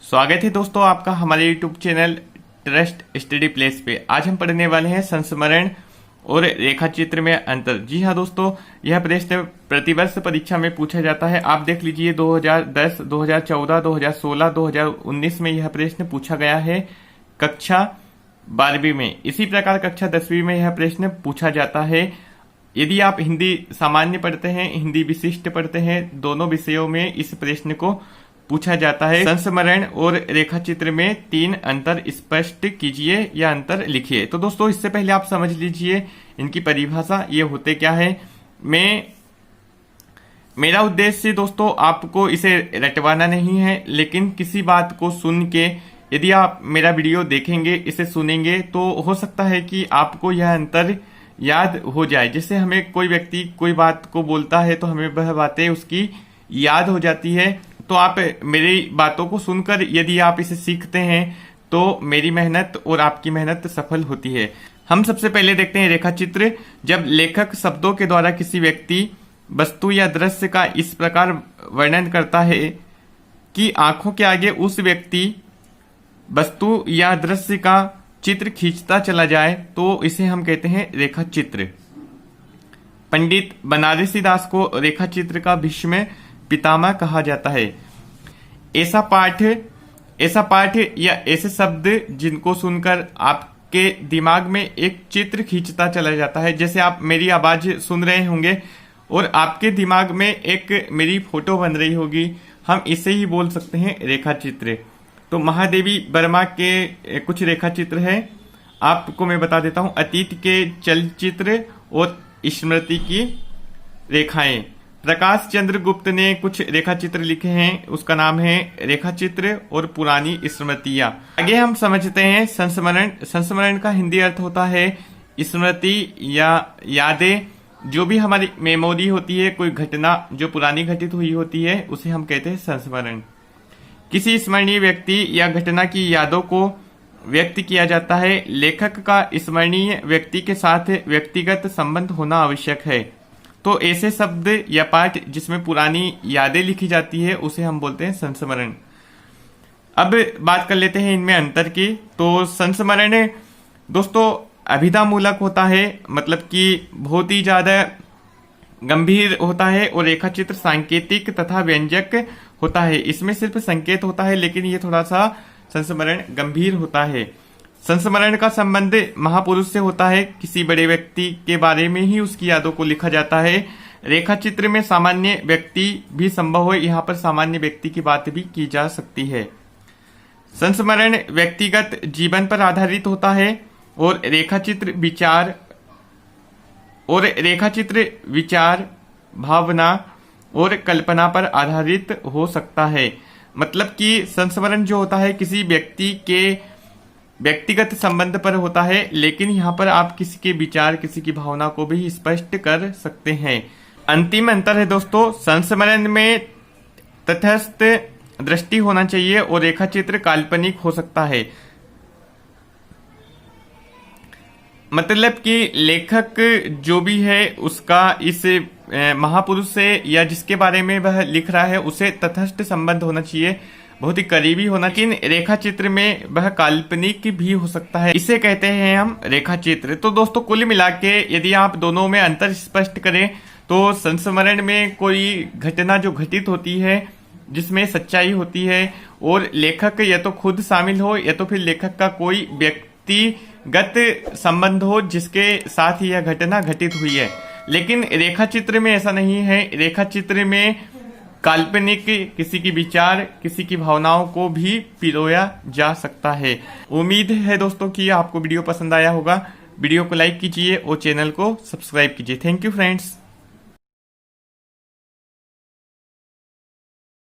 स्वागत है दोस्तों आपका हमारे YouTube channel trust study place पे। आज हम पढ़ने वाले हैं संस्मरण और रेखा चित्र में अंतर। जी हाँ दोस्तों, यह प्रश्न प्रतिवर्ष परीक्षा में पूछा जाता है। आप देख लीजिए 2010, 2014, 2016, 2019 में यह प्रश्न पूछा गया है कक्षा 12वीं में। इसी प्रकार कक्षा 10वीं में यह प्रश्न पूछा जाता है। यदि आप हिंदी सामान्य पढ़ते हैं, हिंदी विशिष्ट पढ़ते हैं, दोनों विषयों में इस प्रश्न को पूछा जाता है। संस्मरण और रेखा चित्र में 3 अंतर स्पष्ट कीजिए या अंतर लिखिए। तो दोस्तों इससे पहले आप समझ लीजिए इनकी परिभाषा ये होते क्या है। मेरा उद्देश्य दोस्तों आपको इसे रटवाना नहीं है, लेकिन किसी बात को सुन के यदि आप मेरा वीडियो देखेंगे, इसे सुनेंगे, तो हो सकता है कि आपको यह अंतर याद हो जाए। जैसे हमें कोई व्यक्ति कोई बात को बोलता है तो हमें वह बातें उसकी याद हो जाती है। तो आप मेरी बातों को सुनकर यदि आप इसे सीखते हैं तो मेरी मेहनत और आपकी मेहनत सफल होती है। हम सबसे पहले देखते हैं रेखा चित्र। जब लेखक शब्दों के द्वारा किसी व्यक्ति, वस्तु या दृश्य का इस प्रकार वर्णन करता है कि आंखों के आगे उस व्यक्ति, वस्तु या दृश्य का चित्र खींचता चला जाए, तो इसे हम कहते हैं रेखा चित्र। पंडित बनारसी दास को रेखा चित्र का भीष्म पितामह कहा जाता है। ऐसा पाठ या ऐसे शब्द जिनको सुनकर आपके दिमाग में एक चित्र खींचता चला जाता है। जैसे आप मेरी आवाज सुन रहे होंगे और आपके दिमाग में एक मेरी फोटो बन रही होगी, हम इसे ही बोल सकते हैं रेखा चित्र। तो महादेवी वर्मा के कुछ रेखा चित्र है, आपको मैं बता देता हूं। अतीत के चलचित्र और स्मृति की रेखाएं। प्रकाश चंद्र गुप्त ने कुछ रेखा चित्र लिखे हैं, उसका नाम है रेखा चित्र और पुरानी स्मृतियां। आगे हम समझते हैं संस्मरण। संस्मरण का हिंदी अर्थ होता है स्मृति या यादें। जो भी हमारी मेमोरी होती है, कोई घटना जो पुरानी घटित हुई होती है, उसे हम कहते हैं संस्मरण। किसी स्मरणीय व्यक्ति या घटना की यादों को व्यक्त किया जाता है। लेखक का स्मरणीय व्यक्ति के साथ व्यक्तिगत संबंध होना आवश्यक है। तो ऐसे शब्द या पाठ जिसमें पुरानी यादें लिखी जाती है, उसे हम बोलते हैं संस्मरण। अब बात कर लेते हैं इनमें अंतर की। तो संस्मरण दोस्तों अभिधामूलक होता है, मतलब कि बहुत ही ज्यादा गंभीर होता है, और रेखा चित्र सांकेतिक तथा व्यंजक होता है। इसमें सिर्फ संकेत होता है, लेकिन ये थोड़ा सा संस्मरण गंभीर होता है। संस्मरण का संबंध महापुरुष से होता है। किसी बड़े व्यक्ति के बारे में ही उसकी यादों को लिखा जाता है। रेखा चित्र में सामान्य व्यक्ति भी संभव हो, यहाँ पर सामान्य व्यक्ति की बात भी की जा सकती है। संस्मरण व्यक्तिगत जीवन पर आधारित होता है और रेखा चित्र विचार, भावना और कल्पना पर आधारित हो सकता है। मतलब कि संस्मरण जो होता है किसी व्यक्ति के व्यक्तिगत संबंध पर होता है, लेकिन यहाँ पर आप किसी के विचार, किसी की भावना को भी स्पष्ट कर सकते हैं। अंतिम अंतर है दोस्तों, संस्मरण में तटस्थ दृष्टि होना चाहिए और रेखा चित्र काल्पनिक हो सकता है। मतलब कि लेखक जो भी है उसका इस महापुरुष से या जिसके बारे में वह लिख रहा है उसे तटस्थ संबंध होना चाहिए, बहुत ही करीबी होना। लेकिन रेखा चित्र में वह काल्पनिक भी हो सकता है, इसे कहते हैं हम रेखा चित्र। तो दोस्तों कुल मिला के यदि आप दोनों में अंतर स्पष्ट करें तो संस्मरण में कोई घटना जो घटित होती है जिसमें सच्चाई होती है, और लेखक या तो खुद शामिल हो या तो फिर लेखक का कोई व्यक्तिगत संबंध हो जिसके साथ यह घटना घटित हुई है। लेकिन रेखा चित्र में ऐसा नहीं है। रेखा चित्र में काल्पनिक किसी की विचार, किसी की भावनाओं को भी पिरोया जा सकता है। उम्मीद है दोस्तों कि आपको वीडियो पसंद आया होगा। वीडियो को लाइक कीजिए और चैनल को सब्सक्राइब कीजिए। Thank you friends.